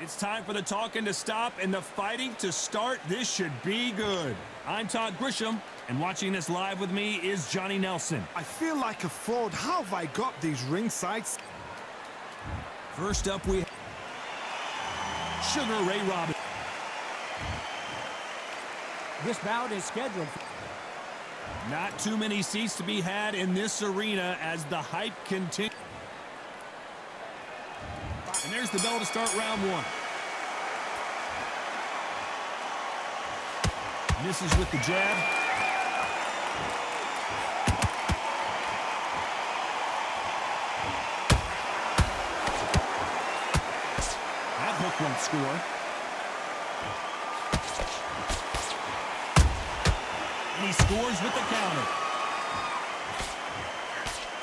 It's time for the talking to stop and the fighting to start. This should be good. I'm Todd Grisham, and watching this live with me is Johnny Nelson. I feel like a fraud. How have I got these ringside? First up, we have Sugar Ray Robinson. This bout is scheduled. Not too many seats to be had in this arena as the hype continues. And there's the bell to start round one. Misses with the jab. That hook won't score. And he scores with the counter.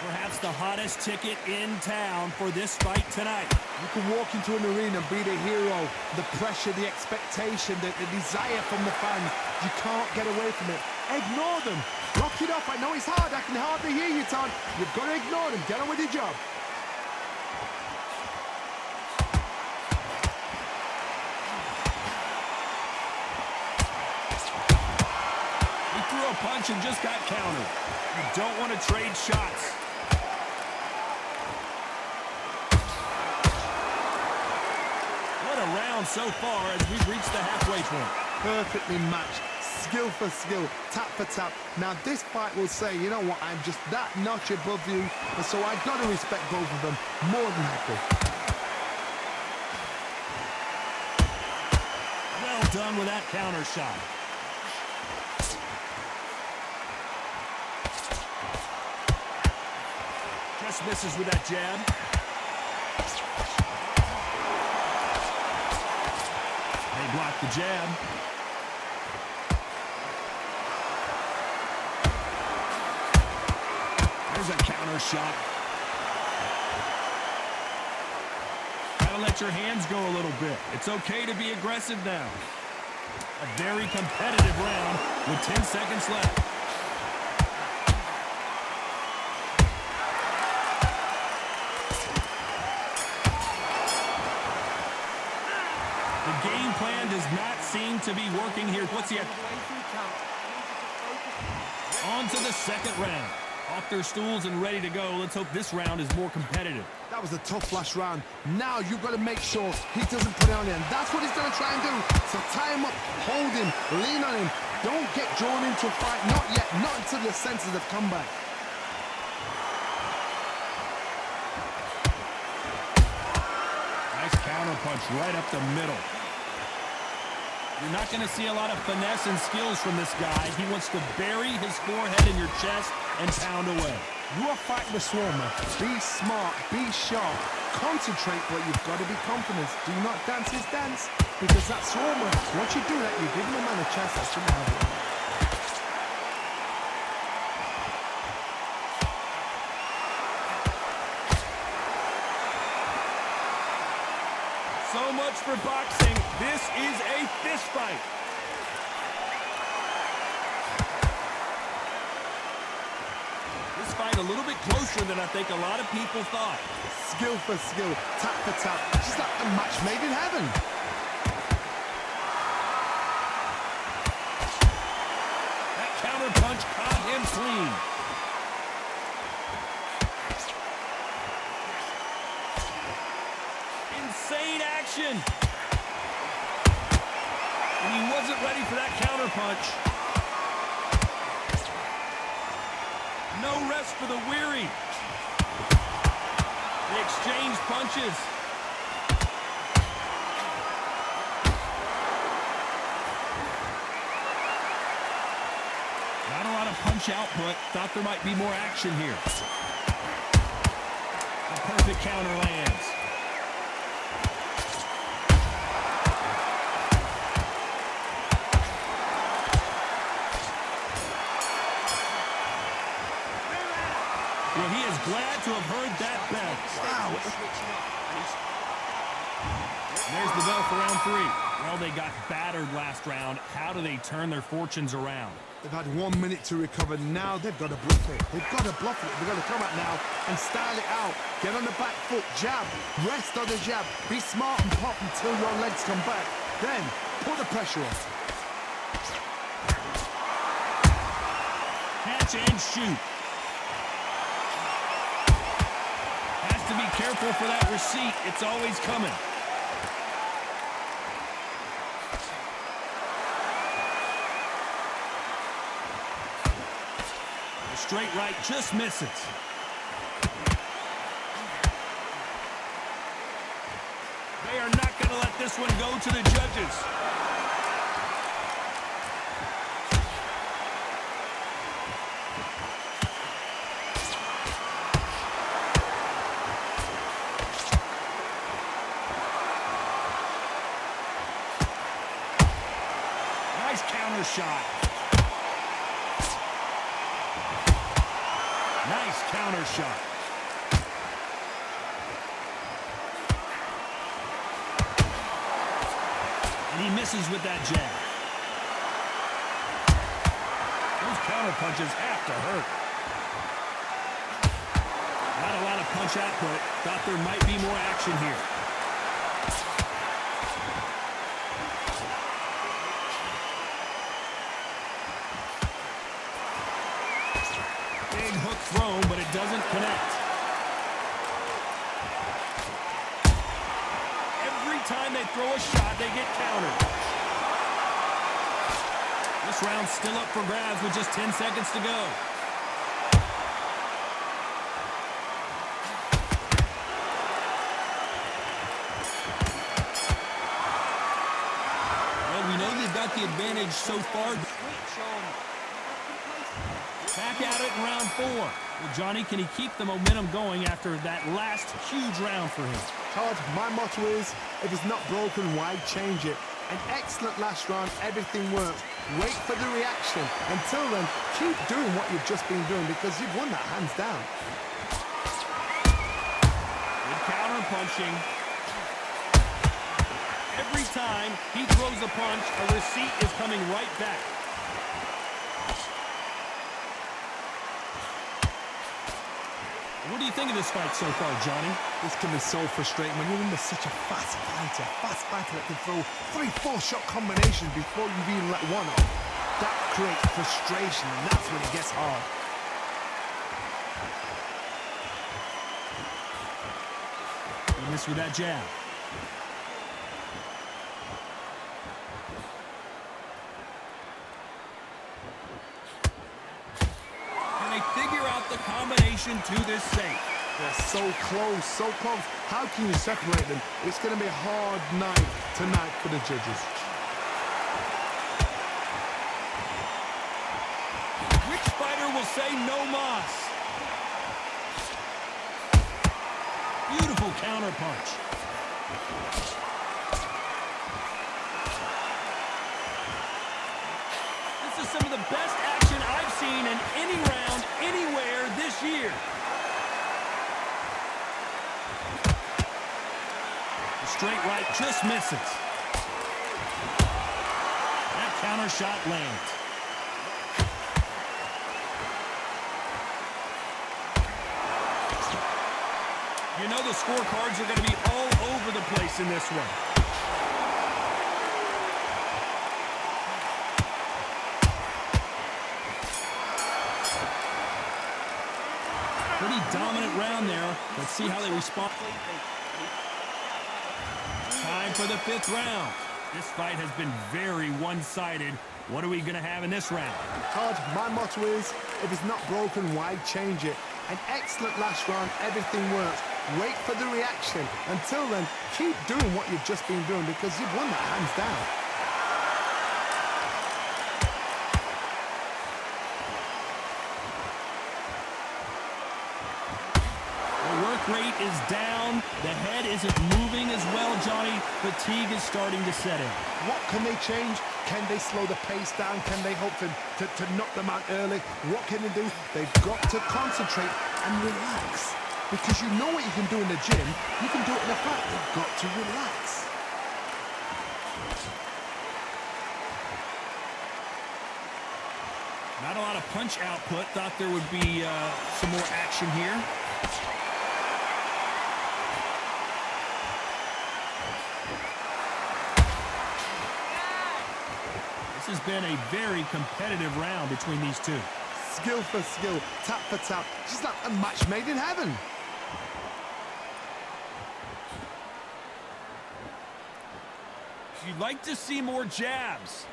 Perhaps the hottest ticket in town for this fight tonight. You can walk into an arena and be the hero. The pressure, the expectation, the desire from the fans. You can't get away from it. Ignore them. Rock it off. I know it's hard. I can hardly hear you, Todd. You've got to ignore them. Get on with your job. He threw a punch and just got countered. You don't want to trade shots. Round so far as we've reached the halfway point. Perfectly matched, skill for skill, tap for tap. Now this fight will say, you know what, I'm just that notch above you, and so I've got to respect both of them more than happy. Well done with that counter shot. Just misses with that jab. Block the jab. There's a counter shot. Gotta let your hands go a little bit. It's okay to be aggressive now. A very competitive round with 10 seconds left. The game plan does not seem to be working here. What's he at? On to the second round. Off their stools and ready to go. Let's hope this round is more competitive. That was a tough last round. Now you've got to make sure he doesn't put it on him. That's what he's going to try and do. So tie him up, hold him, lean on him. Don't get drawn into a fight. Not yet. Not until the senses have come back. Nice counter punch right up the middle. You're not going to see a lot of finesse and skills from this guy. He wants to bury his forehead in your chest and pound away. You are fighting the Swarmer. Be smart, be sharp. Concentrate, but you've got to be confident. Do not dance his dance, because that Swarmer, once you do that, you're giving the man a chance that's going to have it. So much for boxing. This is a fist fight. This fight a little bit closer than I think a lot of people thought. Skill for skill, tap for tap. Just like a match made in heaven. That counter punch caught him clean. Insane action. And he wasn't ready for that counter punch. No rest for the weary. They exchange punches. Not a lot of punch output. Thought there might be more action here. A perfect counter lands. Well, he is glad to have heard that bell. Wow. There's the bell for round 3. Well, they got battered last round. How do they turn their fortunes around? They've had 1 minute to recover. Now they've got to bluff it. They've got to bluff it. They've got to come out now and style it out. Get on the back foot, jab, rest on the jab. Be smart and pop until your legs come back. Then put the pressure on. Catch and shoot. Has to be careful for that receipt. It's always coming. Straight right just misses. They are not going to let this one go to the judges. Nice counter shot. Nice counter shot. And he misses with that jab. Those counter punches have to hurt. Not a lot of punch output. Thought there might be more action here. Big hook thrown, but it doesn't connect. Every time they throw a shot, they get countered. This round's still up for grabs with just 10 seconds to go. Well, we know they've got the advantage so far. Back at it in round 4. Well, Johnny, can he keep the momentum going after that last huge round for him? Todd, my motto is, if it's not broken, why change it? An excellent last round, everything works. Wait for the reaction. Until then, keep doing what you've just been doing because you've won that hands down. Good counter punching. Every time he throws a punch, a receipt is coming right back. What do you think of this fight so far, Johnny? This can be so frustrating when you're under such a fast fighter that can throw 3-4 shot combinations before you've even let one off. That creates frustration, and that's when it gets hard. He missed with that jab. Figure out the combination to this safe. They're so close, so close. How can you separate them? It's going to be a hard night tonight for the judges. Which fighter will say no mas? Beautiful counter punch. This is some of the best action I've seen in any round, anywhere this year. The straight right just misses. That counter shot lands. You know the scorecards are going to be all over the place in this one. Pretty dominant round there. Let's see how they respond. Time for the 5th round. This fight has been very one-sided. What are we going to have in this round? Todd, my motto is, if it's not broken, why change it? An excellent last round, everything works. Wait for the reaction. Until then, keep doing what you've just been doing because you've won that hands down. Rate is down. The head isn't moving as well, Johnny. Fatigue is starting to set in. What can they change? Can they slow the pace down? Can they hope to knock them out early? What can they do? They've got to concentrate and relax. Because you know what you can do in the gym. You can do it in the fight. You've got to relax. of punch output. Thought there would be some more action here. This has been a very competitive round between these two. Skill for skill, tap for tap, just like a match made in heaven. You'd like to see more jabs.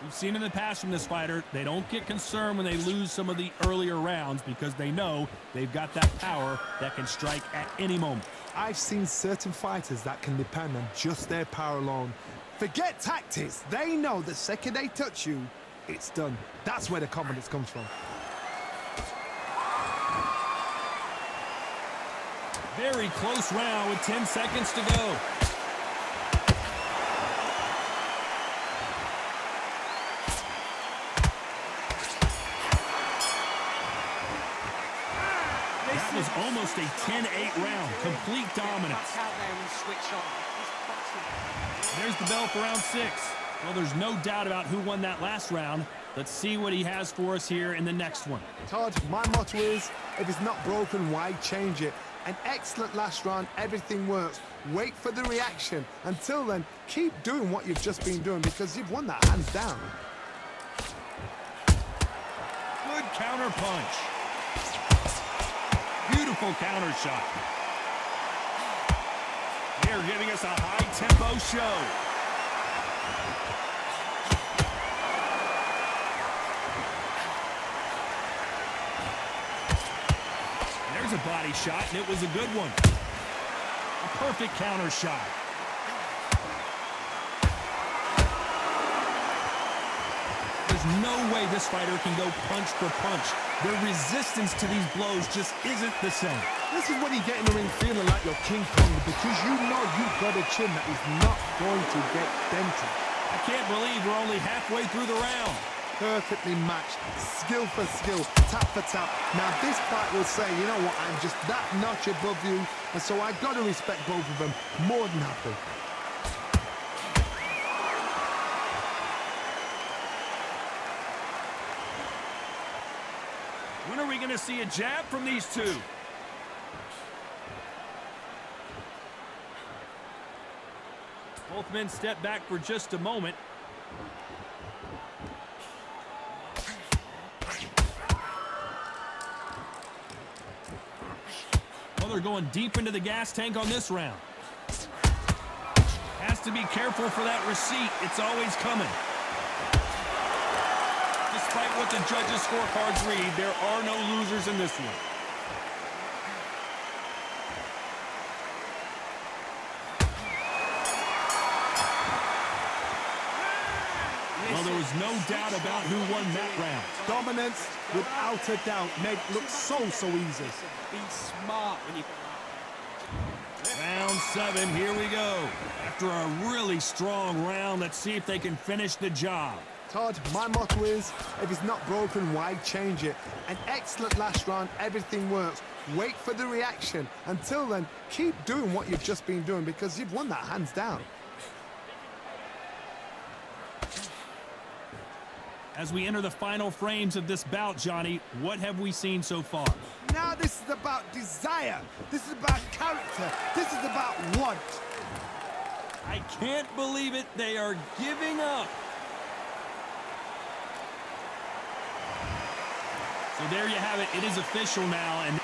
We've seen in the past from this fighter, they don't get concerned when they lose some of the earlier rounds because they know they've got that power that can strike at any moment. I've seen certain fighters that can depend on just their power alone. Forget tactics. They know the second they touch you, it's done. That's where the confidence comes from. Very close round with 10 seconds to go. That was almost a 10-8 round. Complete dominance. There's the bell for round 6. Well, there's no doubt about who won that last round. Let's see what he has for us here in the next one. Todd, my motto is, if it's not broken, why change it? An excellent last round, everything works. Wait for the reaction. Until then, keep doing what you've just been doing because you've won that hands down. Good counter punch. Beautiful counter shot. They're giving us a high-tempo show. There's a body shot, and it was a good one. A perfect counter shot. There's no way this fighter can go punch for punch. Their resistance to these blows just isn't the same. This is when you get in the ring feeling like you're King Kong because you know you've got a chin that is not going to get dented. I can't believe we're only halfway through the round. Perfectly matched, skill for skill, tap for tap. Now this fight will say, you know what, I'm just that notch above you, and so I got to respect both of them more than happy. When are we going to see a jab from these two? Both men step back for just a moment. Well, they're going deep into the gas tank on this round. Has to be careful for that receipt. It's always coming. Despite what the judges' scorecards read, there are no losers in this one. Well, there was no doubt about who won that round. Dominance, without a doubt, made it look so easy. Be smart when you... Round 7, here we go. After a really strong round, let's see if they can finish the job. Todd, my motto is, if it's not broken, why change it? An excellent last round, everything works. Wait for the reaction. Until then, keep doing what you've just been doing because you've won that hands down. As we enter the final frames of this bout, Johnny, what have we seen so far? Now this is about desire. This is about character. This is about want. I can't believe it. They are giving up. So there you have it. It is official now, and